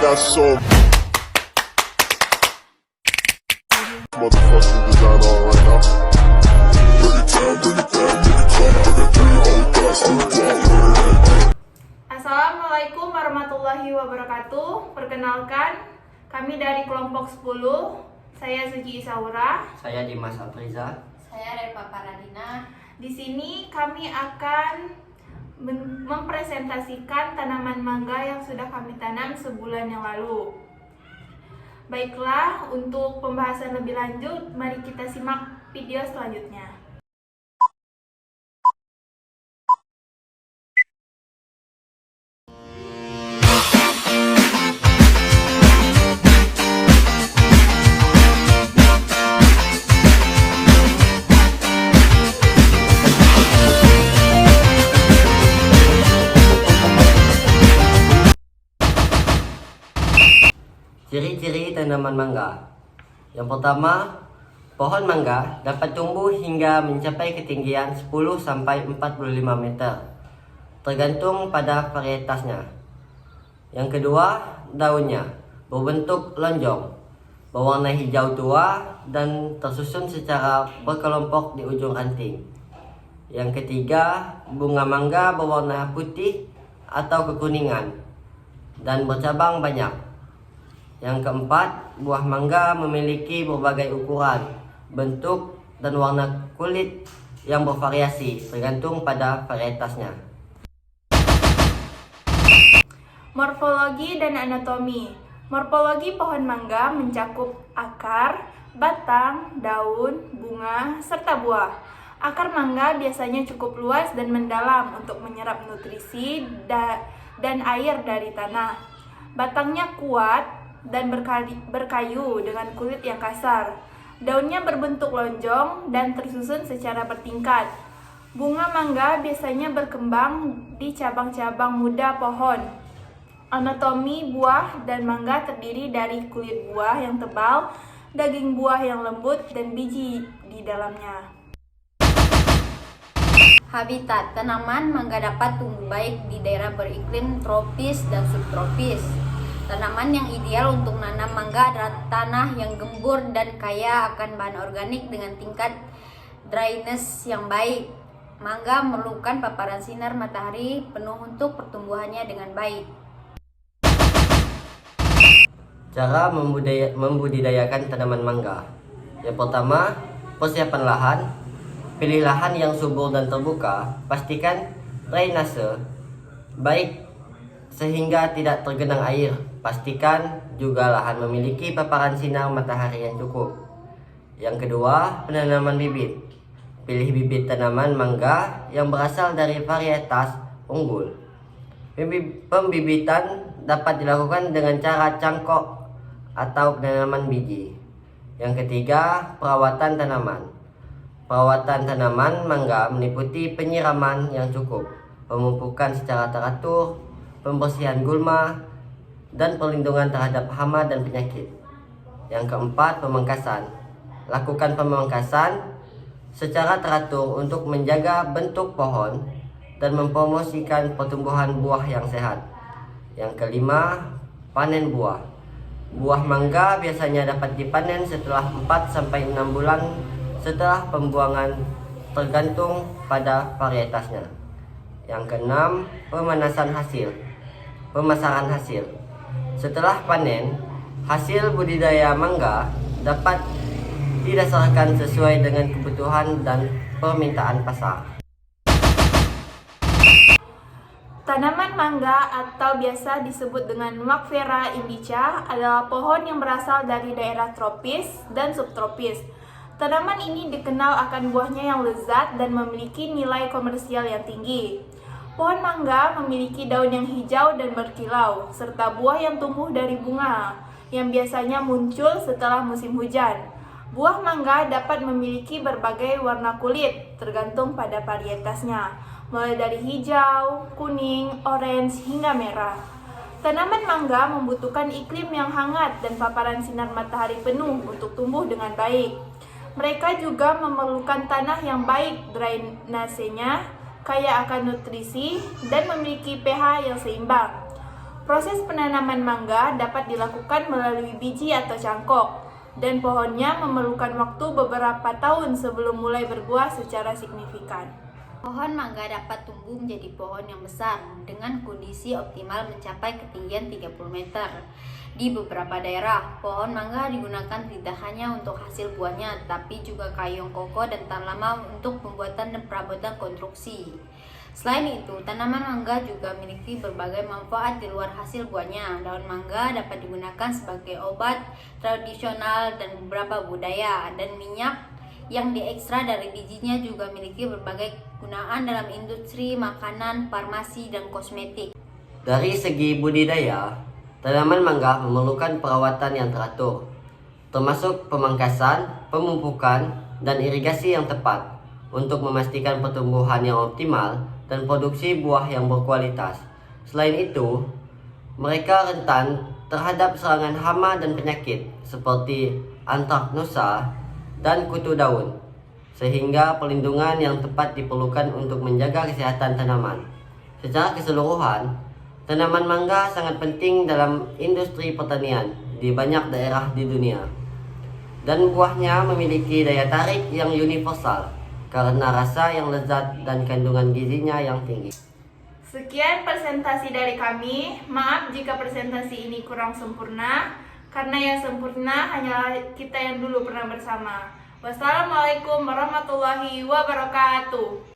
got so motherfucking design on right now. Bring it down, bring it down, bring it down. I got three old guys to walk. Assalamualaikum warahmatullahi wabarakatuh. Perkenalkan, kami dari kelompok 10. Saya Suci Isaura. Saya Dimas Apriza. Saya Repa Paradina. Di sini kami akan mempresentasikan tanaman mangga yang sudah kami tanam sebulan yang lalu. Baiklah, untuk pembahasan lebih lanjut, mari kita simak video selanjutnya. Ciri-ciri tanaman mangga. Yang pertama, pohon mangga dapat tumbuh hingga mencapai ketinggian 10-45 meter, tergantung pada varietasnya. Yang kedua, daunnya berbentuk lonjong, berwarna hijau tua dan tersusun secara berkelompok di ujung ranting. Yang ketiga, bunga mangga berwarna putih atau kekuningan dan bercabang banyak. Yang keempat, buah mangga memiliki berbagai ukuran, bentuk, dan warna kulit yang bervariasi tergantung pada varietasnya. Morfologi dan anatomi. Morfologi pohon mangga mencakup akar, batang, daun, bunga, serta buah. Akar mangga biasanya cukup luas dan mendalam untuk menyerap nutrisi dan air dari tanah. Batangnya kuat dan berkayu dengan kulit yang kasar. Daunnya berbentuk lonjong dan tersusun secara bertingkat. Bunga mangga biasanya berkembang di cabang-cabang muda pohon. Anatomi buah dan mangga terdiri dari kulit buah yang tebal, daging buah yang lembut, dan biji di dalamnya. Habitat tanaman mangga dapat tumbuh baik di daerah beriklim tropis dan subtropis. Tanaman yang ideal untuk menanam mangga adalah tanah yang gembur dan kaya akan bahan organik dengan tingkat dryness yang baik. Mangga memerlukan paparan sinar matahari penuh untuk pertumbuhannya dengan baik. Cara membudidayakan tanaman mangga. Yang pertama, persiapan lahan. Pilih lahan yang subur dan terbuka. Pastikan drainase baik sehingga tidak tergenang air. Pastikan juga lahan memiliki paparan sinar matahari yang cukup. Yang kedua, penanaman bibit. Pilih bibit tanaman mangga yang berasal dari varietas unggul. Pembibitan dapat dilakukan dengan cara cangkok atau penanaman biji. Yang ketiga, perawatan tanaman. Perawatan tanaman mangga meliputi penyiraman yang cukup, pemupukan secara teratur, pembersihan gulma, dan perlindungan terhadap hama dan penyakit. Yang keempat, pemangkasan. Lakukan pemangkasan secara teratur untuk menjaga bentuk pohon dan mempromosikan pertumbuhan buah yang sehat. Yang kelima, panen buah. Buah mangga biasanya dapat dipanen setelah 4-6 bulan setelah pembuangan, tergantung pada varietasnya. Yang keenam, pemasaran hasil. Setelah panen, hasil budidaya mangga dapat didasarkan sesuai dengan kebutuhan dan permintaan pasar. Tanaman mangga atau biasa disebut dengan Mangifera indica adalah pohon yang berasal dari daerah tropis dan subtropis. Tanaman ini dikenal akan buahnya yang lezat dan memiliki nilai komersial yang tinggi. Pohon mangga memiliki daun yang hijau dan berkilau, serta buah yang tumbuh dari bunga, yang biasanya muncul setelah musim hujan. Buah mangga dapat memiliki berbagai warna kulit, tergantung pada varietasnya, mulai dari hijau, kuning, orange, hingga merah. Tanaman mangga membutuhkan iklim yang hangat dan paparan sinar matahari penuh untuk tumbuh dengan baik. Mereka juga memerlukan tanah yang baik drainasenya, kaya akan nutrisi, dan memiliki pH yang seimbang. Proses penanaman mangga dapat dilakukan melalui biji atau cangkok, dan pohonnya memerlukan waktu beberapa tahun sebelum mulai berbuah secara signifikan. Pohon mangga dapat tumbuh menjadi pohon yang besar dengan kondisi optimal mencapai ketinggian 30 meter. Di beberapa daerah, pohon mangga digunakan tidak hanya untuk hasil buahnya, tapi juga kayu koko dan tahan lama untuk pembuatan dan perabotan konstruksi. Selain itu, tanaman mangga juga memiliki berbagai manfaat di luar hasil buahnya. Daun mangga dapat digunakan sebagai obat tradisional dan beberapa budaya, dan minyak yang diekstrak dari bijinya juga memiliki berbagai gunaan dalam industri makanan, farmasi, dan kosmetik. Dari segi budidaya, tanaman mangga memerlukan perawatan yang teratur, termasuk pemangkasan, pemupukan, dan irigasi yang tepat untuk memastikan pertumbuhan yang optimal dan produksi buah yang berkualitas. Selain itu, mereka rentan terhadap serangan hama dan penyakit seperti antraknosa dan kutu daun, sehingga perlindungan yang tepat diperlukan untuk menjaga kesehatan tanaman. Secara keseluruhan, tanaman mangga sangat penting dalam industri pertanian di banyak daerah di dunia, dan buahnya memiliki daya tarik yang universal karena rasa yang lezat dan kandungan gizinya yang tinggi. Sekian presentasi dari kami. Maaf jika presentasi ini kurang sempurna, karena yang sempurna hanyalah kita yang dulu pernah bersama. Wassalamualaikum warahmatullahi wabarakatuh.